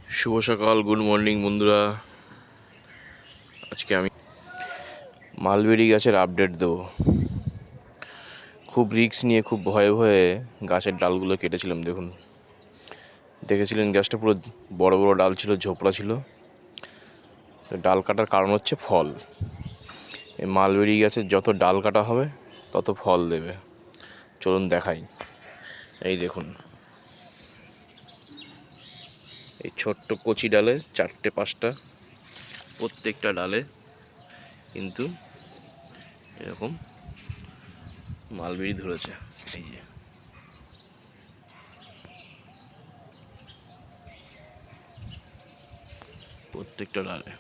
শুভ সকাল, good morning বন্ধুরা। আজকে আমি মালবেরি গাছের আপডেট দেবো। খুব রিস্ক নিয়ে খুব ভয়ে ভয়ে গাছের ডালগুলো কেটেছিলাম। দেখেছিলেন গাছটা পুরো বড় বড় ডাল ছিল, ঝোপড়া ছিল। তো ডাল কাটার কারণ হচ্ছে ফল। এই মালবেরি গাছের যত ডাল কাটা হবে তত ফল দেবে। চলুন দেখাই। এই দেখুন, এই ছোট্ট কচি ডালে 4টে 5টা, প্রত্যেকটা ডালে কিন্তু এরকম মালবেরি ধরেছে। এই যে প্রত্যেকটা ডালে